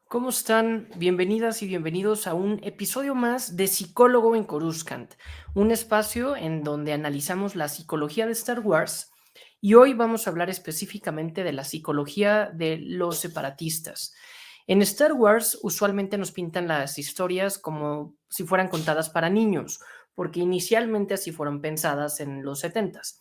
¿Cómo están? Bienvenidas y bienvenidos a un episodio más de Psicólogo en Coruscant, un espacio en donde analizamos la psicología de Star Wars y hoy vamos a hablar específicamente de la psicología de los separatistas. En Star Wars usualmente nos pintan las historias como si fueran contadas para niños, porque inicialmente así fueron pensadas en los 70s.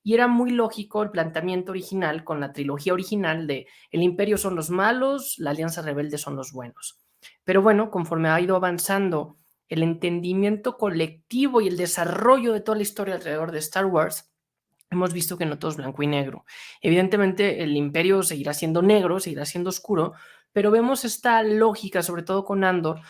Y era muy lógico el planteamiento original con la trilogía original de el imperio son los malos, la alianza rebelde son los buenos. Pero bueno, conforme ha ido avanzando el entendimiento colectivo y el desarrollo de toda la historia alrededor de Star Wars, hemos visto que no todo es blanco y negro. Evidentemente, el imperio seguirá siendo negro, seguirá siendo oscuro, pero vemos esta lógica, sobre todo con Andor,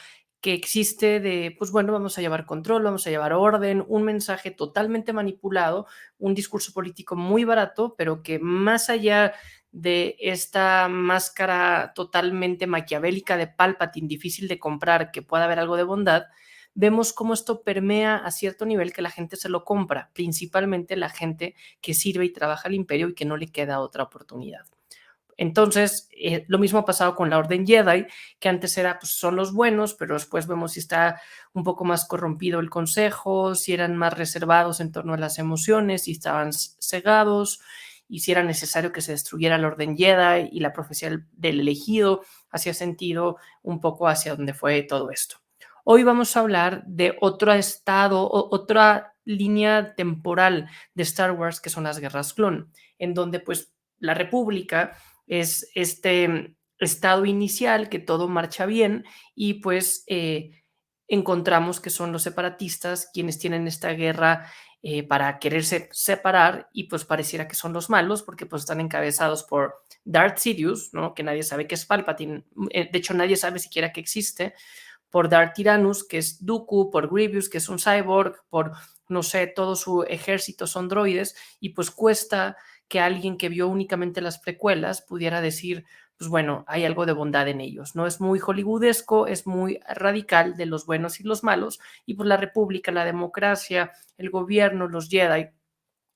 que existe de, pues bueno, vamos a llevar control, vamos a llevar orden, un mensaje totalmente manipulado, un discurso político muy barato, pero que más allá de esta máscara totalmente maquiavélica de Palpatine, difícil de comprar, que pueda haber algo de bondad, vemos cómo esto permea a cierto nivel que la gente se lo compra, principalmente la gente que sirve y trabaja al imperio y que no le queda otra oportunidad. Entonces, lo mismo ha pasado con la Orden Jedi, que antes era, pues son los buenos, pero después vemos si está un poco más corrompido el consejo, si eran más reservados en torno a las emociones, si estaban cegados, y si era necesario que se destruyera la Orden Jedi y la profecía del elegido hacía sentido un poco hacia dónde fue todo esto. Hoy vamos a hablar de otro estado, otra línea temporal de Star Wars, que son las guerras clon, en donde pues la República es este estado inicial que todo marcha bien y pues encontramos que son los separatistas quienes tienen esta guerra para quererse separar y pues pareciera que son los malos porque pues están encabezados por Darth Sidious, ¿no? Que nadie sabe que es Palpatine, de hecho nadie sabe siquiera que existe, por Darth Tyrannus, que es Dooku, por Grievous, que es un cyborg, por, no sé, todo su ejército son droides, y pues cuesta que alguien que vio únicamente las precuelas pudiera decir, pues bueno, hay algo de bondad en ellos, ¿no? Es muy hollywoodesco, es muy radical de los buenos y los malos, y pues la república, la democracia, el gobierno, los Jedi,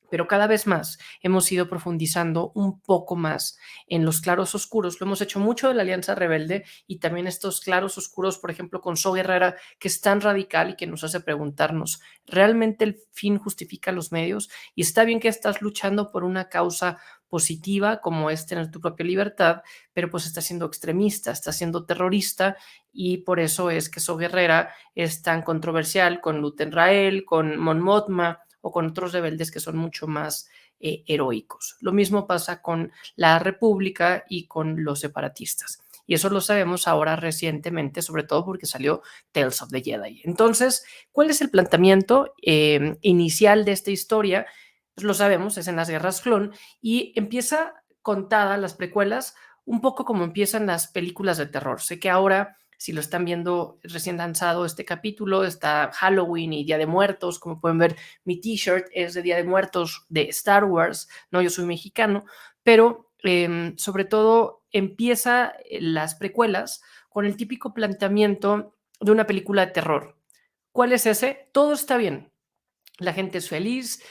pero cada vez más hemos ido profundizando un poco más en los claros oscuros. Lo hemos hecho mucho de la Alianza Rebelde y también estos claros oscuros, por ejemplo, con So Guerrera, que es tan radical y que nos hace preguntarnos, ¿realmente el fin justifica los medios? Y está bien que estás luchando por una causa positiva como es tener tu propia libertad, pero pues está siendo extremista, está siendo terrorista y por eso es que So Guerrera es tan controversial con Luten Rael, con Mon Mothma, o con otros rebeldes que son mucho más heroicos. Lo mismo pasa con la República y con los separatistas. Y eso lo sabemos ahora recientemente, sobre todo porque salió Tales of the Jedi. Entonces, ¿cuál es el planteamiento inicial de esta historia? Pues lo sabemos, es en las guerras clon y empieza contada las precuelas un poco como empiezan las películas de terror. Sé que ahora, si lo están viendo recién lanzado este capítulo, está Halloween y Día de Muertos, como pueden ver, mi t-shirt es de Día de Muertos de Star Wars, no, yo soy mexicano, pero sobre todo empieza las precuelas con el típico planteamiento de una película de terror. ¿Cuál es ese? Todo está bien, la gente es feliz,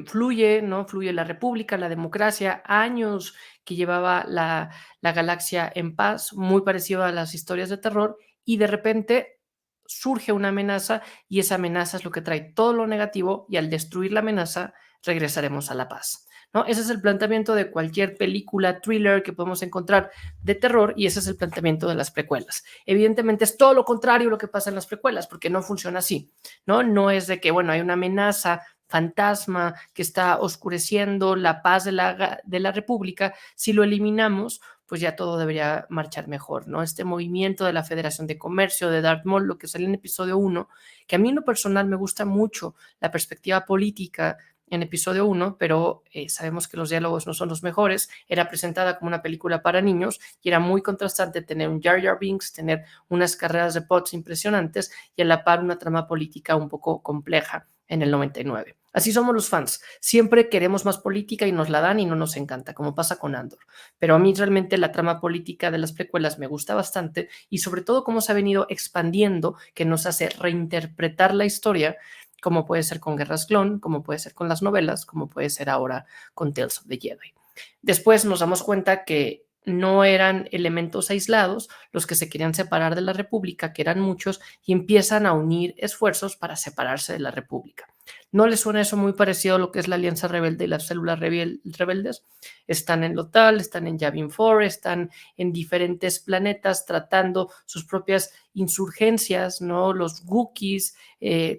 fluye, ¿no? Fluye la república, la democracia, años que llevaba la galaxia en paz, muy parecido a las historias de terror, y de repente surge una amenaza y esa amenaza es lo que trae todo lo negativo y al destruir la amenaza regresaremos a la paz, ¿no? Ese es el planteamiento de cualquier película, thriller que podemos encontrar de terror y ese es el planteamiento de las precuelas. Evidentemente es todo lo contrario lo que pasa en las precuelas porque no funciona así, ¿no? No es de que, bueno, hay una amenaza fantasma que está oscureciendo la paz de la República, si lo eliminamos, pues ya todo debería marchar mejor, ¿no? Este movimiento de la Federación de Comercio, de Darth Maul, lo que salió en episodio 1, que a mí en lo personal me gusta mucho la perspectiva política en episodio 1, pero sabemos que los diálogos no son los mejores, era presentada como una película para niños y era muy contrastante tener un Jar Jar Binks, tener unas carreras de pods impresionantes y a la par una trama política un poco compleja en el 99. Así somos los fans, siempre queremos más política y nos la dan y no nos encanta, como pasa con Andor. Pero a mí realmente la trama política de las precuelas me gusta bastante y sobre todo cómo se ha venido expandiendo, que nos hace reinterpretar la historia, como puede ser con Guerras Clon, como puede ser con las novelas, como puede ser ahora con Tales of the Jedi. Después nos damos cuenta que no eran elementos aislados los que se querían separar de la República, que eran muchos, y empiezan a unir esfuerzos para separarse de la República. ¿No les suena eso muy parecido a lo que es la Alianza Rebelde y las células rebeldes? Están en Lothal, están en Yavin 4, están en diferentes planetas tratando sus propias insurgencias, ¿no? Los Wookiees,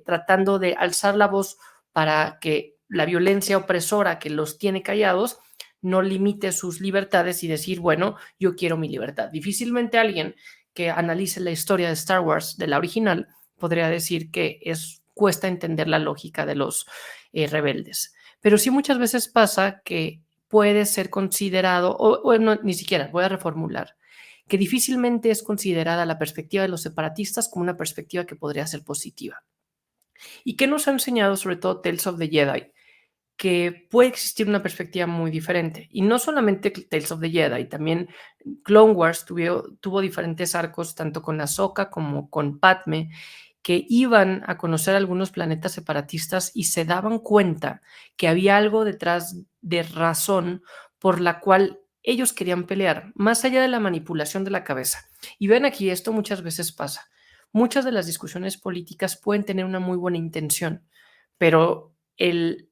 tratando de alzar la voz para que la violencia opresora que los tiene callados no limite sus libertades y decir, bueno, yo quiero mi libertad. Difícilmente alguien que analice la historia de Star Wars, de la original, podría decir que cuesta entender la lógica de los rebeldes. Pero sí muchas veces pasa que puede ser considerado, o no, ni siquiera, voy a reformular, que difícilmente es considerada la perspectiva de los separatistas como una perspectiva que podría ser positiva. ¿Y qué nos ha enseñado sobre todo Tales of the Jedi? Que puede existir una perspectiva muy diferente. Y no solamente Tales of the Jedi, también Clone Wars tuvo diferentes arcos, tanto con Ahsoka como con Padme, que iban a conocer algunos planetas separatistas y se daban cuenta que había algo detrás de razón por la cual ellos querían pelear, más allá de la manipulación de la cabeza. Y ven aquí, esto muchas veces pasa. Muchas de las discusiones políticas pueden tener una muy buena intención, pero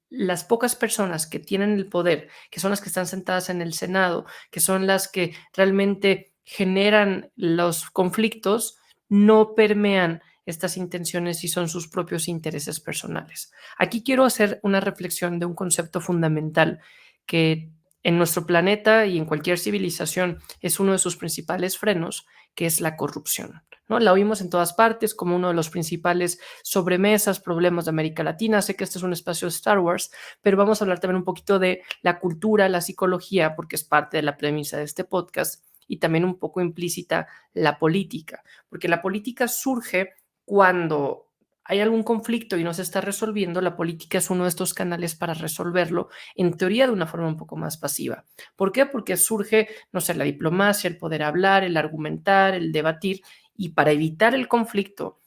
las pocas personas que tienen el poder, que son las que están sentadas en el Senado, que son las que realmente generan los conflictos, no permean estas intenciones y son sus propios intereses personales. Aquí quiero hacer una reflexión de un concepto fundamental que en nuestro planeta y en cualquier civilización es uno de sus principales frenos, que es la corrupción, ¿no? La oímos en todas partes como uno de los principales sobremesas, problemas de América Latina. Sé que este es un espacio de Star Wars, pero vamos a hablar también un poquito de la cultura, la psicología, porque es parte de la premisa de este podcast, y también un poco implícita la política, porque la política surge cuando hay algún conflicto y no se está resolviendo. La política es uno de estos canales para resolverlo, en teoría de una forma un poco más pasiva. ¿Por qué? Porque surge, no sé, la diplomacia, el poder hablar, el argumentar, el debatir, y para evitar el conflicto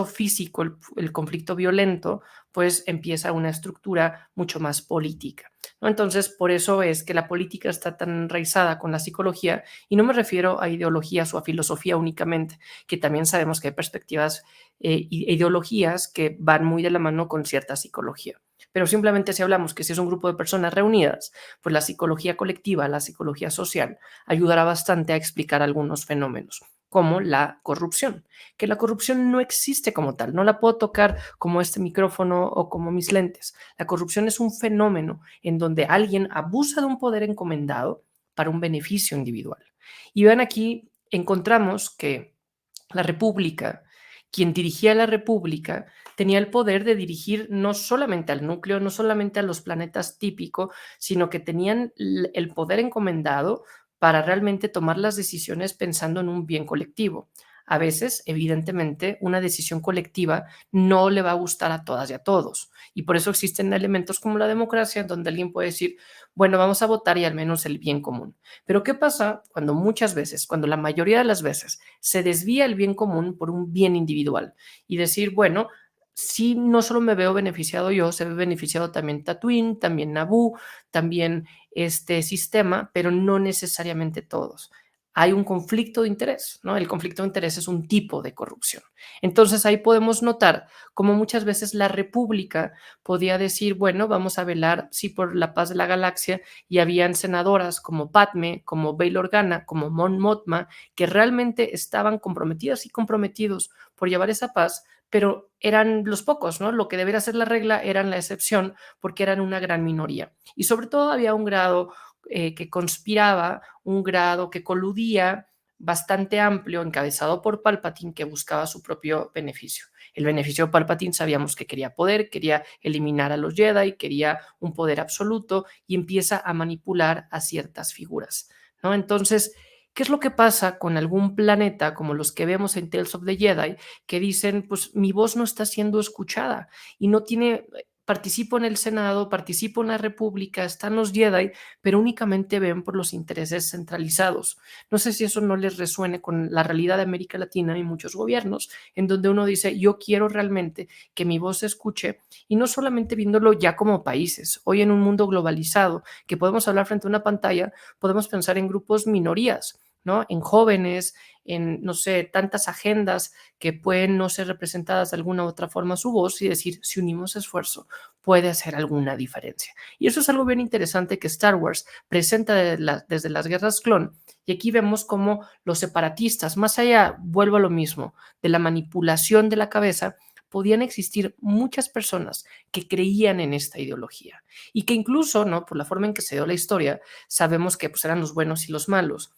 físico, el conflicto violento, pues empieza una estructura mucho más política, ¿no? Entonces, por eso es que la política está tan enraizada con la psicología, y no me refiero a ideologías o a filosofía únicamente, que también sabemos que hay perspectivas ideologías que van muy de la mano con cierta psicología. Pero simplemente si hablamos que si es un grupo de personas reunidas, pues la psicología colectiva, la psicología social, ayudará bastante a explicar algunos fenómenos, como la corrupción, que la corrupción no existe como tal, no la puedo tocar como este micrófono o como mis lentes. La corrupción es un fenómeno en donde alguien abusa de un poder encomendado para un beneficio individual. Y vean aquí, encontramos que la República, quien dirigía la República, tenía el poder de dirigir no solamente al núcleo, no solamente a los planetas típicos, sino que tenían el poder encomendado para realmente tomar las decisiones pensando en un bien colectivo. A veces, evidentemente, una decisión colectiva no le va a gustar a todas y a todos. Y por eso existen elementos como la democracia, donde alguien puede decir, bueno, vamos a votar y al menos el bien común. Pero ¿qué pasa cuando muchas veces, cuando la mayoría de las veces se desvía el bien común por un bien individual? Y decir, bueno, si no solo me veo beneficiado yo, se ve beneficiado también Tatooine, también Naboo, también este sistema, pero no necesariamente todos. Hay un conflicto de interés, ¿no? El conflicto de interés es un tipo de corrupción. Entonces ahí podemos notar cómo muchas veces la República podía decir, bueno, vamos a velar, sí, por la paz de la galaxia, y habían senadoras como Padme, como Bail Organa, como Mon Mothma, que realmente estaban comprometidas y comprometidos por llevar esa paz, pero eran los pocos, ¿no? Lo que debería ser la regla eran la excepción, porque eran una gran minoría. Y sobre todo había un grado que conspiraba, un grado que coludía bastante amplio, encabezado por Palpatine, que buscaba su propio beneficio. El beneficio de Palpatine sabíamos que quería poder, quería eliminar a los Jedi, quería un poder absoluto, y empieza a manipular a ciertas figuras, ¿no? Entonces, ¿qué es lo que pasa con algún planeta como los que vemos en Tales of the Jedi, que dicen, pues mi voz no está siendo escuchada y no tiene participo en el Senado, participo en la República, están los Jedi, pero únicamente ven por los intereses centralizados. No sé si eso no les resuene con la realidad de América Latina y muchos gobiernos, en donde uno dice, yo quiero realmente que mi voz se escuche, y no solamente viéndolo ya como países. Hoy en un mundo globalizado, que podemos hablar frente a una pantalla, podemos pensar en grupos minorías, ¿no? En jóvenes, en, no sé, tantas agendas que pueden no ser representadas de alguna u otra forma su voz, y decir, si unimos esfuerzo, puede hacer alguna diferencia. Y eso es algo bien interesante que Star Wars presenta desde las guerras clon, y aquí vemos cómo los separatistas, más allá, vuelvo a lo mismo, de la manipulación de la cabeza, podían existir muchas personas que creían en esta ideología, y que incluso, ¿no?, por la forma en que se dio la historia, sabemos que pues eran los buenos y los malos.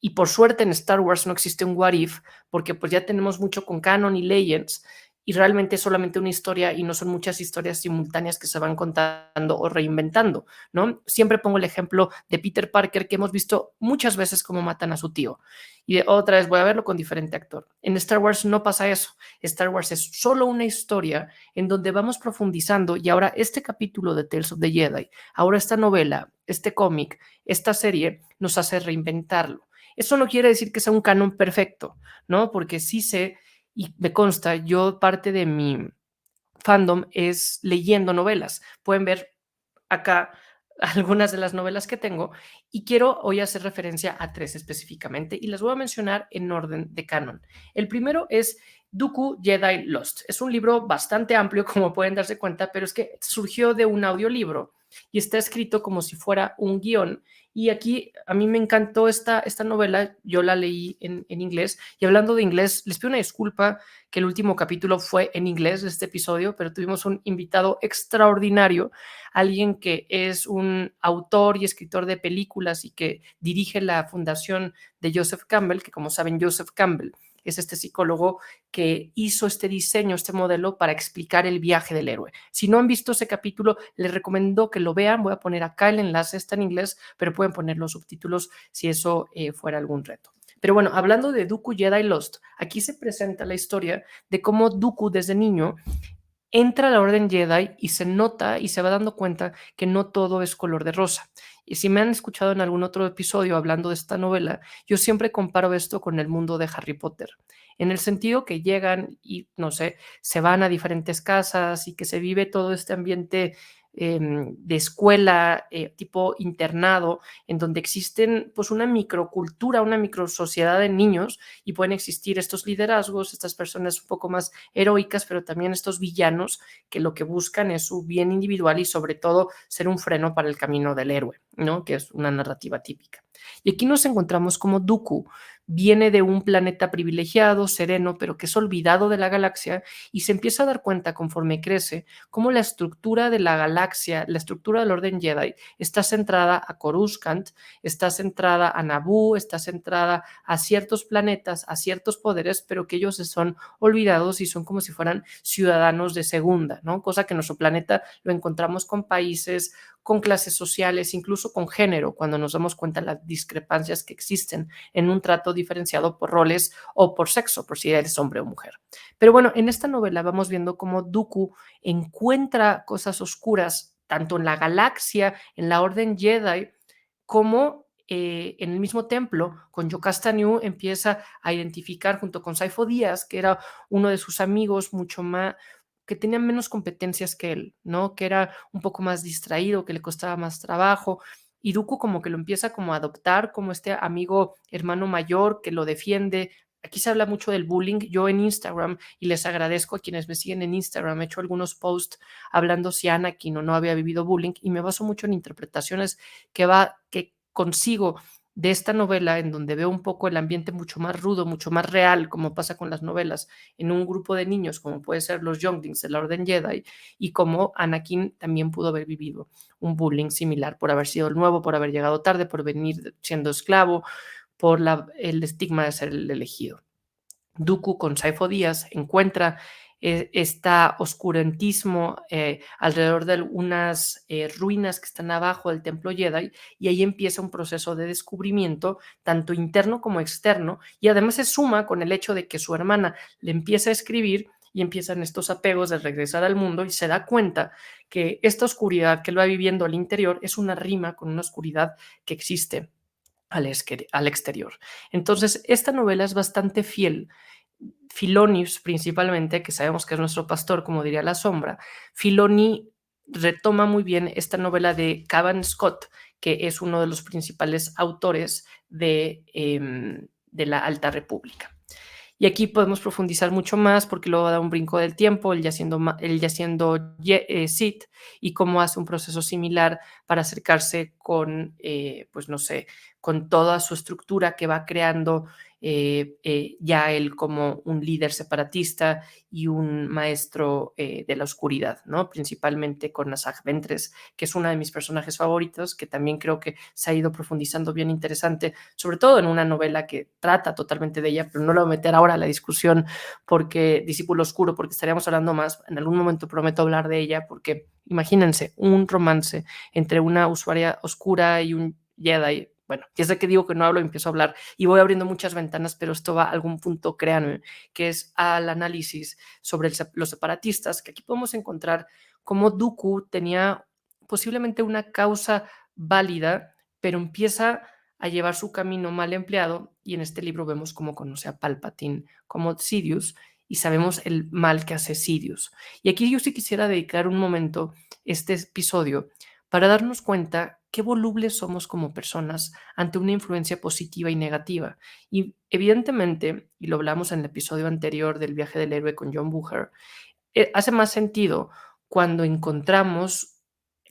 Y por suerte en Star Wars no existe un what if, porque pues ya tenemos mucho con Canon y Legends, y realmente es solamente una historia y no son muchas historias simultáneas que se van contando o reinventando, ¿no? Siempre pongo el ejemplo de Peter Parker, que hemos visto muchas veces cómo matan a su tío, y otra vez voy a verlo con diferente actor. En Star Wars no pasa eso. Star Wars es solo una historia en donde vamos profundizando, y ahora este capítulo de Tales of the Jedi, ahora esta novela, este cómic, esta serie nos hace reinventarlo. Eso no quiere decir que sea un canon perfecto, ¿no? Porque sí sé y me consta, yo parte de mi fandom es leyendo novelas. Pueden ver acá algunas de las novelas que tengo, y quiero hoy hacer referencia a tres específicamente y las voy a mencionar en orden de canon. El primero es Dooku Jedi Lost. Es un libro bastante amplio, como pueden darse cuenta, pero es que surgió de un audiolibro y está escrito como si fuera un guión. Y aquí a mí me encantó esta novela, yo la leí en inglés, y hablando de inglés, les pido una disculpa que el último capítulo fue en inglés de este episodio, pero tuvimos un invitado extraordinario, alguien que es un autor y escritor de películas y que dirige la fundación de Joseph Campbell, que como saben, Joseph Campbell es este psicólogo que hizo este diseño, este modelo para explicar el viaje del héroe. Si no han visto ese capítulo, les recomiendo que lo vean. Voy a poner acá el enlace, está en inglés, pero pueden poner los subtítulos si eso fuera algún reto. Pero bueno, hablando de Dooku Jedi Lost, aquí se presenta la historia de cómo Dooku desde niño entra a la Orden Jedi y se nota y se va dando cuenta que no todo es color de rosa. Y si me han escuchado en algún otro episodio hablando de esta novela, yo siempre comparo esto con el mundo de Harry Potter, en el sentido que llegan y, no sé, se van a diferentes casas y que se vive todo este ambiente de escuela, tipo internado, en donde existen pues una microcultura, una microsociedad de niños, y pueden existir estos liderazgos, estas personas un poco más heroicas, pero también estos villanos que lo que buscan es su bien individual y sobre todo ser un freno para el camino del héroe, ¿no? Que es una narrativa típica. Y aquí nos encontramos como Dooku viene de un planeta privilegiado, sereno, pero que es olvidado de la galaxia, y se empieza a dar cuenta conforme crece cómo la estructura de la galaxia, la estructura del Orden Jedi está centrada a Coruscant, está centrada a Naboo, está centrada a ciertos planetas, a ciertos poderes, pero que ellos se son olvidados y son como si fueran ciudadanos de segunda, ¿no? Cosa que en nuestro planeta lo encontramos con países, con clases sociales, incluso con género, cuando nos damos cuenta de las discrepancias que existen en un trato diferenciado por roles o por sexo, por si eres hombre o mujer. Pero bueno, en esta novela vamos viendo cómo Dooku encuentra cosas oscuras tanto en la galaxia, en la Orden Jedi, como en el mismo templo, con Yocasta Nu empieza a identificar junto con Saifo Díaz, que era uno de sus amigos mucho más, que tenía menos competencias que él, ¿no? Que era un poco más distraído, que le costaba más trabajo, y Dooku como que lo empieza como a adoptar como este amigo hermano mayor que lo defiende. Aquí se habla mucho del bullying. Yo en Instagram, y les agradezco a quienes me siguen en Instagram, he hecho algunos posts hablando si Anakin o no había vivido bullying, y me baso mucho en interpretaciones que consigo de esta novela, en donde veo un poco el ambiente mucho más rudo, mucho más real, como pasa con las novelas, en un grupo de niños, como puede ser los Younglings de la Orden Jedi, y como Anakin también pudo haber vivido un bullying similar por haber sido el nuevo, por haber llegado tarde, por venir siendo esclavo, por el estigma de ser el elegido. Dooku con Saifo Díaz encuentra este oscurantismo alrededor de algunas ruinas que están abajo del templo Jedi, y ahí empieza un proceso de descubrimiento tanto interno como externo, y además se suma con el hecho de que su hermana le empieza a escribir y empiezan estos apegos de regresar al mundo y se da cuenta que esta oscuridad que él va viviendo al interior es una rima con una oscuridad que existe al exterior. Entonces, esta novela es bastante fiel. Filoni, principalmente, que sabemos que es nuestro pastor, como diría La Sombra, Filoni retoma muy bien esta novela de Cavan Scott, que es uno de los principales autores de la Alta República. Y aquí podemos profundizar mucho más porque luego da un brinco del tiempo, él ya siendo Sith, y cómo hace un proceso similar para acercarse con, pues no sé, con toda su estructura que va creando ya él como un líder separatista y un maestro de la oscuridad, ¿no? Principalmente con Asajj Ventress, que es una de mis personajes favoritos, que también creo que se ha ido profundizando bien interesante, sobre todo en una novela que trata totalmente de ella, pero no lo voy a meter ahora a la discusión porque Discípulo Oscuro, porque estaríamos hablando más, en algún momento prometo hablar de ella, porque imagínense un romance entre una usuaria oscura y un Jedi. Bueno, ya sé que digo que no hablo y empiezo a hablar y voy abriendo muchas ventanas, pero esto va a algún punto, créanme, que es al análisis sobre los separatistas, que aquí podemos encontrar cómo Dooku tenía posiblemente una causa válida, pero empieza a llevar su camino mal empleado, y en este libro vemos cómo conoce a Palpatine como Sidious y sabemos el mal que hace Sidious. Y aquí yo sí quisiera dedicar un momento este episodio para darnos cuenta qué volubles somos como personas ante una influencia positiva y negativa. Y evidentemente, y lo hablamos en el episodio anterior del viaje del héroe con John Bucher, hace más sentido cuando encontramos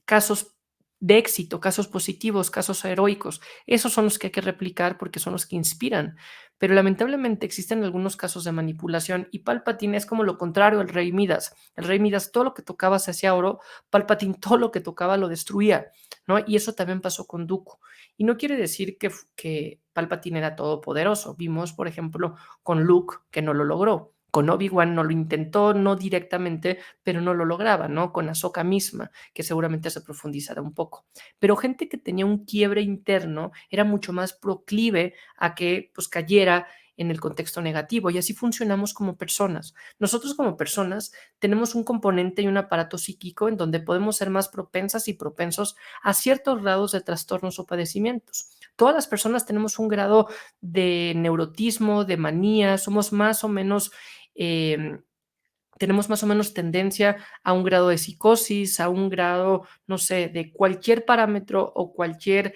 casos de éxito, casos positivos, casos heroicos. Esos son los que hay que replicar porque son los que inspiran. Pero lamentablemente existen algunos casos de manipulación y Palpatine es como lo contrario al rey Midas. El rey Midas todo lo que tocaba se hacía oro, Palpatine todo lo que tocaba lo destruía, ¿no? Y eso también pasó con Dooku. Y no quiere decir que Palpatine era todopoderoso. Vimos, por ejemplo, con Luke que no lo logró. Con Obi-Wan no lo intentó, no directamente, pero no lo lograba, ¿no? Con Ahsoka misma, que seguramente se profundizará un poco. Pero gente que tenía un quiebre interno era mucho más proclive a que pues cayera en el contexto negativo, y así funcionamos como personas. Nosotros como personas tenemos un componente y un aparato psíquico en donde podemos ser más propensas y propensos a ciertos grados de trastornos o padecimientos. Todas las personas tenemos un grado de neurotismo, de manía, somos más o menos eh, tenemos más o menos tendencia a un grado de psicosis, a un grado, no sé, de cualquier parámetro o cualquier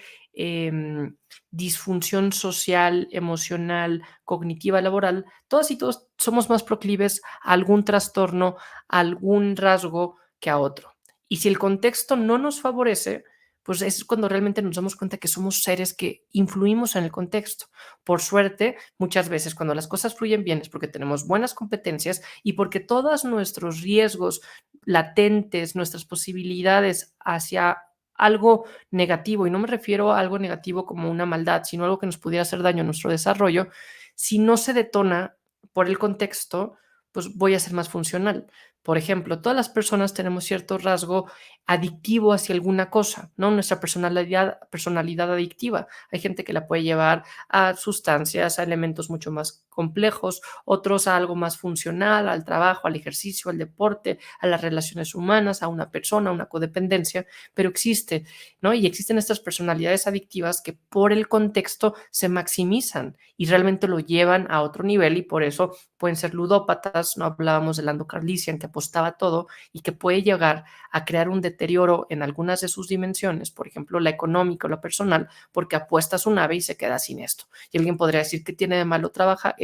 disfunción social, emocional, cognitiva, laboral. Todas y todos somos más proclives a algún trastorno, a algún rasgo que a otro. Y si el contexto no nos favorece, pues es cuando realmente nos damos cuenta que somos seres que influimos en el contexto. Por suerte, muchas veces cuando las cosas fluyen bien es porque tenemos buenas competencias y porque todos nuestros riesgos latentes, nuestras posibilidades hacia algo negativo, y no me refiero a algo negativo como una maldad, sino algo que nos pudiera hacer daño a nuestro desarrollo, si no se detona por el contexto, pues voy a ser más funcional. Por ejemplo, todas las personas tenemos cierto rasgo adictivo hacia alguna cosa, ¿no? Nuestra personalidad adictiva. Hay gente que la puede llevar a sustancias, a elementos mucho más complejos, otros a algo más funcional, al trabajo, al ejercicio, al deporte, a las relaciones humanas, a una persona, a una codependencia, pero existe, ¿no? Y existen estas personalidades adictivas que por el contexto se maximizan y realmente lo llevan a otro nivel, y por eso pueden ser ludópatas. No hablábamos de Lando Calrissian, que apostaba todo y que puede llegar a crear un deterioro en algunas de sus dimensiones, por ejemplo, la económica o la personal, porque apuesta su nave y se queda sin esto. Y alguien podría decir que tiene de malo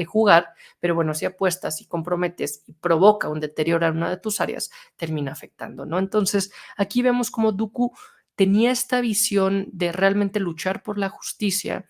jugar, pero bueno, si apuestas y comprometes y provoca un deterioro en una de tus áreas, termina afectando, ¿no? Entonces, aquí vemos cómo Dooku tenía esta visión de realmente luchar por la justicia,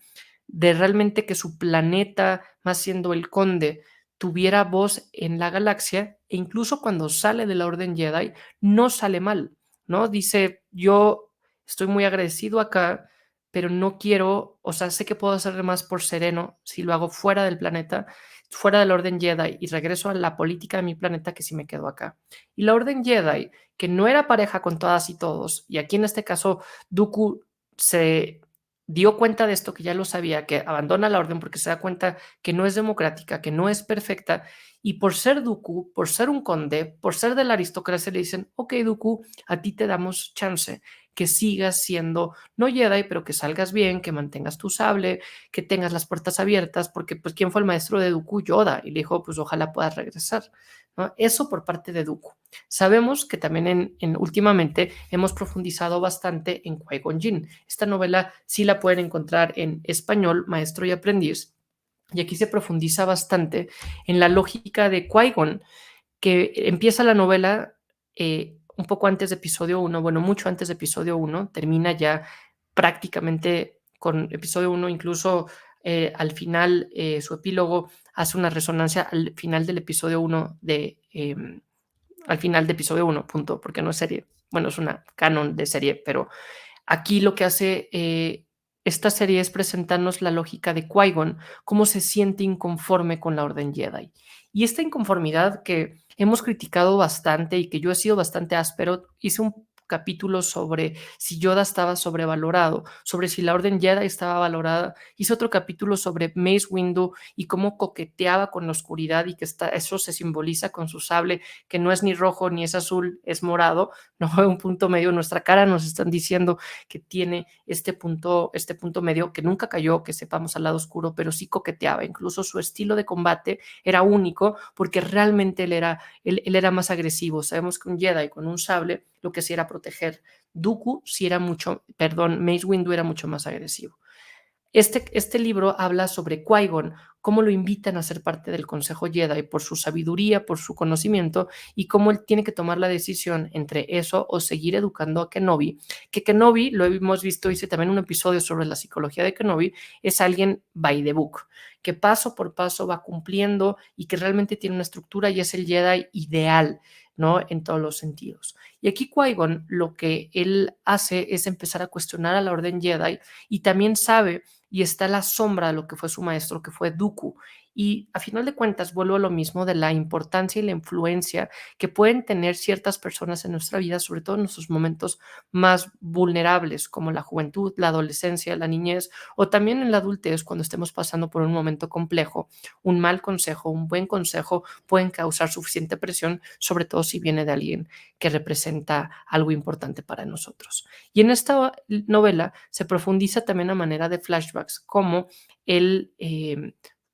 de realmente que su planeta, más siendo el Conde, tuviera voz en la galaxia, e incluso cuando sale de la Orden Jedi, no sale mal, ¿no? Dice, yo estoy muy agradecido acá, pero no quiero, o sea, sé que puedo hacer más por Sereno si lo hago fuera del planeta, fuera del Orden Jedi, y regreso a la política de mi planeta, que si me quedo acá. Y la Orden Jedi, que no era pareja con todas y todos, y aquí en este caso Dooku se dio cuenta de esto, que ya lo sabía, que abandona la orden porque se da cuenta que no es democrática, que no es perfecta, y por ser Dooku, por ser un conde, por ser de la aristocracia, le dicen: ok, Dooku, a ti te damos chance, que sigas siendo no Jedi, pero que salgas bien, que mantengas tu sable, que tengas las puertas abiertas, porque pues ¿quién fue el maestro de Dooku? Yoda, y le dijo: pues ojalá puedas regresar, ¿no? Eso por parte de Dooku. Sabemos que también últimamente hemos profundizado bastante en Qui-Gon Jinn. Esta novela sí la pueden encontrar en español, Maestro y Aprendiz, y aquí se profundiza bastante en la lógica de Qui-Gon, que empieza la novela un poco antes de episodio uno, bueno, mucho antes de episodio uno, termina ya prácticamente con episodio uno, incluso al final su epílogo hace una resonancia al final del episodio uno al final de episodio uno, punto, porque no es serie, bueno, es una canon de serie, pero aquí lo que hace esta serie es presentarnos la lógica de Qui-Gon, cómo se siente inconforme con la Orden Jedi. Y esta inconformidad que hemos criticado bastante y que yo he sido bastante áspero, hice un capítulo sobre si Yoda estaba sobrevalorado, sobre si la Orden Jedi estaba valorada, hice otro capítulo sobre Mace Windu y cómo coqueteaba con la oscuridad y que eso se simboliza con su sable, que no es ni rojo ni es azul, es morado, no un punto medio, nuestra cara nos están diciendo que tiene este punto medio que nunca cayó, que sepamos, al lado oscuro, pero sí coqueteaba. Incluso su estilo de combate era único porque realmente él era más agresivo. Sabemos que un Jedi con un sable lo que sí era proteger. Dooku sí era mucho, perdón, Mace Windu era mucho más agresivo. Este libro habla sobre Qui-Gon, cómo lo invitan a ser parte del Consejo Jedi por su sabiduría, por su conocimiento y cómo él tiene que tomar la decisión entre eso o seguir educando a Kenobi, que Kenobi, lo hemos visto, hice también un episodio sobre la psicología de Kenobi, es alguien by the book, que paso por paso va cumpliendo y que realmente tiene una estructura y es el Jedi ideal, ¿no? En todos los sentidos. Y aquí Qui-Gon lo que él hace es empezar a cuestionar a la Orden Jedi y también sabe y está la sombra de lo que fue su maestro, que fue Dooku. Y a final de cuentas vuelvo a lo mismo de la importancia y la influencia que pueden tener ciertas personas en nuestra vida, sobre todo en nuestros momentos más vulnerables, como la juventud, la adolescencia, la niñez, o también en la adultez, cuando estemos pasando por un momento complejo. Un mal consejo, un buen consejo pueden causar suficiente presión, sobre todo si viene de alguien que representa algo importante para nosotros. Y en esta novela se profundiza también a manera de flashbacks, como él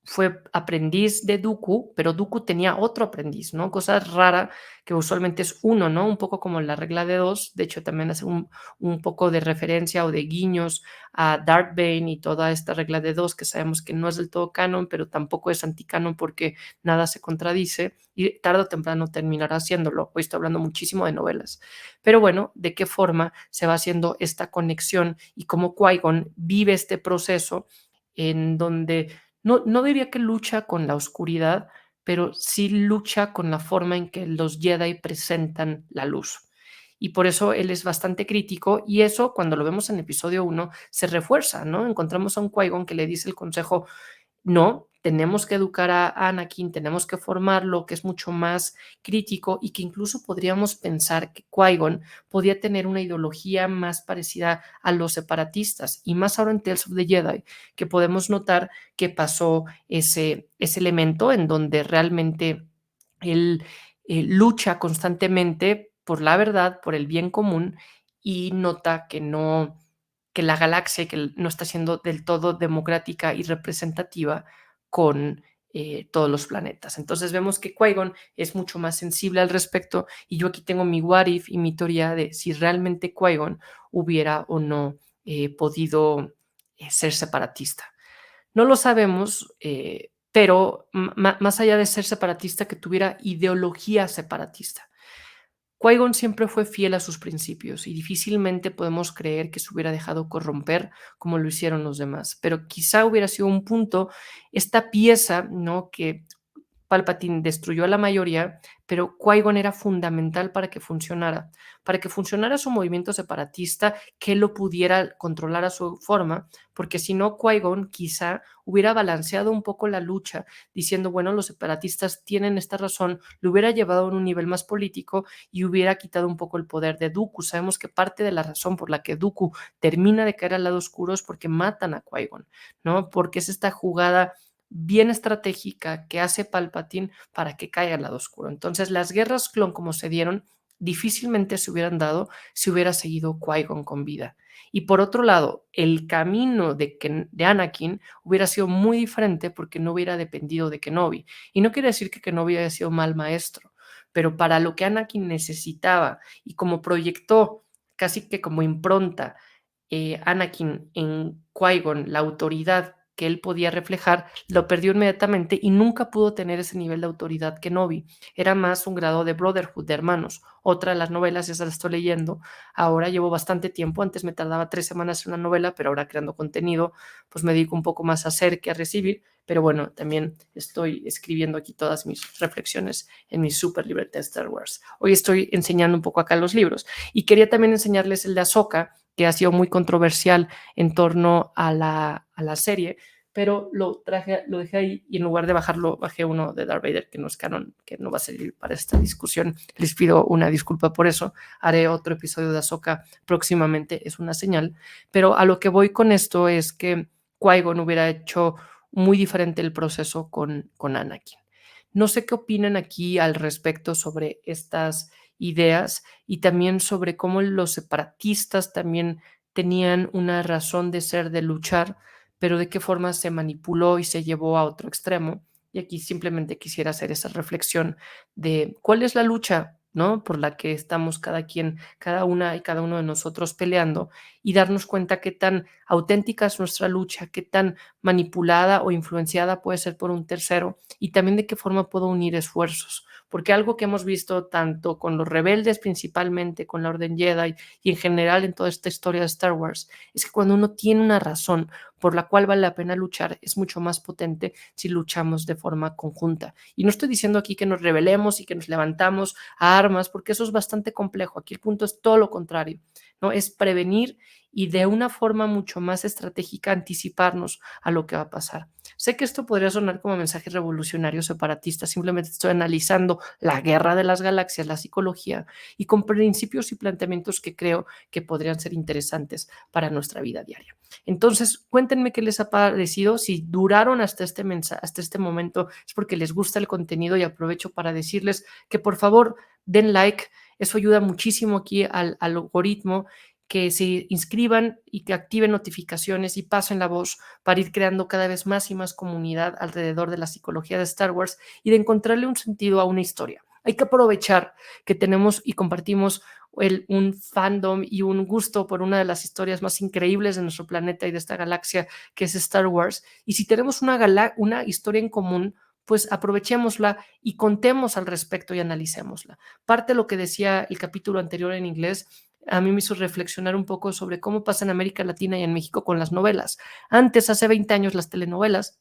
fue aprendiz de Dooku, pero Dooku tenía otro aprendiz, ¿no? Cosa rara que usualmente es uno, ¿no? Un poco como la regla de dos. De hecho, también hace un poco de referencia o de guiños a Darth Bane y toda esta regla de dos que sabemos que no es del todo canon, pero tampoco es anticanon porque nada se contradice y tarde o temprano terminará haciéndolo. Hoy estoy hablando muchísimo de novelas. Pero bueno, ¿de qué forma se va haciendo esta conexión y cómo Qui-Gon vive este proceso en donde no diría que lucha con la oscuridad, pero sí lucha con la forma en que los Jedi presentan la luz? Y por eso él es bastante crítico y eso cuando lo vemos en episodio uno se refuerza, ¿no? Encontramos a un Qui-Gon que le dice el consejo: no, tenemos que educar a Anakin, tenemos que formarlo, que es mucho más crítico y que incluso podríamos pensar que Qui-Gon podía tener una ideología más parecida a los separatistas y más ahora en Tales of the Jedi, que podemos notar que pasó ese elemento en donde realmente él lucha constantemente por la verdad, por el bien común y nota que no, que la galaxia que no está siendo del todo democrática y representativa con todos los planetas. Entonces vemos que Qui-Gon es mucho más sensible al respecto y yo aquí tengo mi what if y mi teoría de si realmente Qui-Gon hubiera o no podido ser separatista. No lo sabemos, pero más allá de ser separatista, que tuviera ideología separatista. Qui-Gon siempre fue fiel a sus principios y difícilmente podemos creer que se hubiera dejado corromper como lo hicieron los demás, pero quizá hubiera sido un punto, esta pieza, ¿no? Que Palpatine destruyó a la mayoría, pero Qui-Gon era fundamental para que funcionara su movimiento separatista, que él lo pudiera controlar a su forma, porque si no, Qui-Gon quizá hubiera balanceado un poco la lucha, diciendo, bueno, los separatistas tienen esta razón, lo hubiera llevado a un nivel más político y hubiera quitado un poco el poder de Dooku. Sabemos que parte de la razón por la que Dooku termina de caer al lado oscuro es porque matan a Qui-Gon, ¿no? Porque es esta jugada bien estratégica que hace Palpatine para que caiga al lado oscuro. Entonces, las guerras clon como se dieron difícilmente se hubieran dado si hubiera seguido Qui-Gon con vida. Y por otro lado, el camino de Anakin hubiera sido muy diferente porque no hubiera dependido de Kenobi. Y no quiere decir que Kenobi haya sido mal maestro, pero para lo que Anakin necesitaba y como proyectó casi que como impronta Anakin en Qui-Gon la autoridad que él podía reflejar, lo perdió inmediatamente y nunca pudo tener ese nivel de autoridad que Kenobi. Era más un grado de brotherhood, de hermanos. Otra de las novelas, esa la estoy leyendo. Ahora llevo bastante tiempo, antes me tardaba 3 semanas en una novela, pero ahora creando contenido, pues me dedico un poco más a hacer que a recibir. Pero bueno, también estoy escribiendo aquí todas mis reflexiones en mi super libreta de Star Wars. Hoy estoy enseñando un poco acá los libros y quería también enseñarles el de Ahsoka, que ha sido muy controversial en torno a la serie, pero lo dejé ahí y en lugar de bajarlo, bajé uno de Darth Vader que no es canon, que no va a servir para esta discusión. Les pido una disculpa por eso. Haré otro episodio de Ahsoka próximamente, es una señal. Pero a lo que voy con esto es que Qui-Gon hubiera hecho muy diferente el proceso con Anakin. No sé qué opinan aquí al respecto sobre estas ideas y también sobre cómo los separatistas también tenían una razón de ser, de luchar, pero de qué forma se manipuló y se llevó a otro extremo. Y aquí simplemente quisiera hacer esa reflexión de cuál es la lucha, ¿no? Por la que estamos cada quien, cada una y cada uno de nosotros peleando y darnos cuenta qué tan auténtica es nuestra lucha, qué tan manipulada o influenciada puede ser por un tercero y también de qué forma puedo unir esfuerzos. Porque algo que hemos visto tanto con los rebeldes, principalmente con la Orden Jedi y en general en toda esta historia de Star Wars, es que cuando uno tiene una razón por la cual vale la pena luchar, es mucho más potente si luchamos de forma conjunta. Y no estoy diciendo aquí que nos rebelemos y que nos levantamos a armas, porque eso es bastante complejo. Aquí el punto es todo lo contrario, ¿no? Es prevenir y de una forma mucho más estratégica anticiparnos a lo que va a pasar. Sé que esto podría sonar como mensaje revolucionario separatista, simplemente estoy analizando la guerra de las galaxias, la psicología y con principios y planteamientos que creo que podrían ser interesantes para nuestra vida diaria. Entonces, cuéntenme qué les ha parecido, si duraron hasta este mensaje, hasta este momento, es porque les gusta el contenido y aprovecho para decirles que por favor den like, eso ayuda muchísimo aquí al algoritmo, que se inscriban y que activen notificaciones y pasen la voz para ir creando cada vez más y más comunidad alrededor de la psicología de Star Wars y de encontrarle un sentido a una historia. Hay que aprovechar que tenemos y compartimos un fandom y un gusto por una de las historias más increíbles de nuestro planeta y de esta galaxia que es Star Wars. Y si tenemos una historia en común, pues aprovechémosla y contemos al respecto y analicémosla. Parte de lo que decía el capítulo anterior en inglés a mí me hizo reflexionar un poco sobre cómo pasa en América Latina y en México con las novelas. Antes, hace 20 años, las telenovelas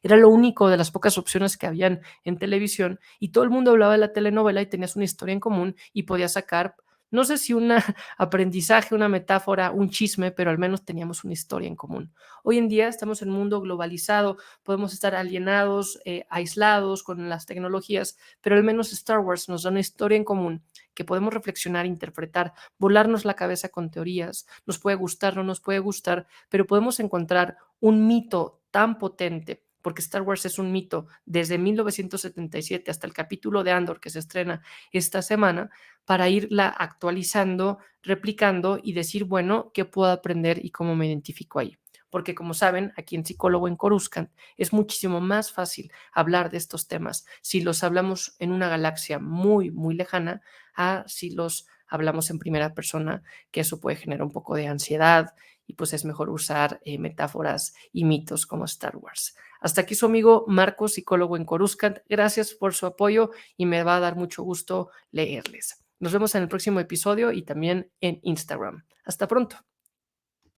era lo único de las pocas opciones que habían en televisión y todo el mundo hablaba de la telenovela y tenías una historia en común y podías sacar, no sé si un aprendizaje, una metáfora, un chisme, pero al menos teníamos una historia en común. Hoy en día estamos en un mundo globalizado, podemos estar alienados, aislados con las tecnologías, pero al menos Star Wars nos da una historia en común que podemos reflexionar, interpretar, volarnos la cabeza con teorías, nos puede gustar, no nos puede gustar, pero podemos encontrar un mito tan potente porque Star Wars es un mito desde 1977 hasta el capítulo de Andor que se estrena esta semana, para irla actualizando, replicando y decir, bueno, ¿qué puedo aprender y cómo me identifico ahí? Porque como saben, aquí en Psicólogo en Coruscant es muchísimo más fácil hablar de estos temas si los hablamos en una galaxia muy, muy lejana a si los hablamos en primera persona, que eso puede generar un poco de ansiedad y pues es mejor usar metáforas y mitos como Star Wars. Hasta aquí su amigo Marco, psicólogo en Coruscant. Gracias por su apoyo y me va a dar mucho gusto leerles. Nos vemos en el próximo episodio y también en Instagram. Hasta pronto.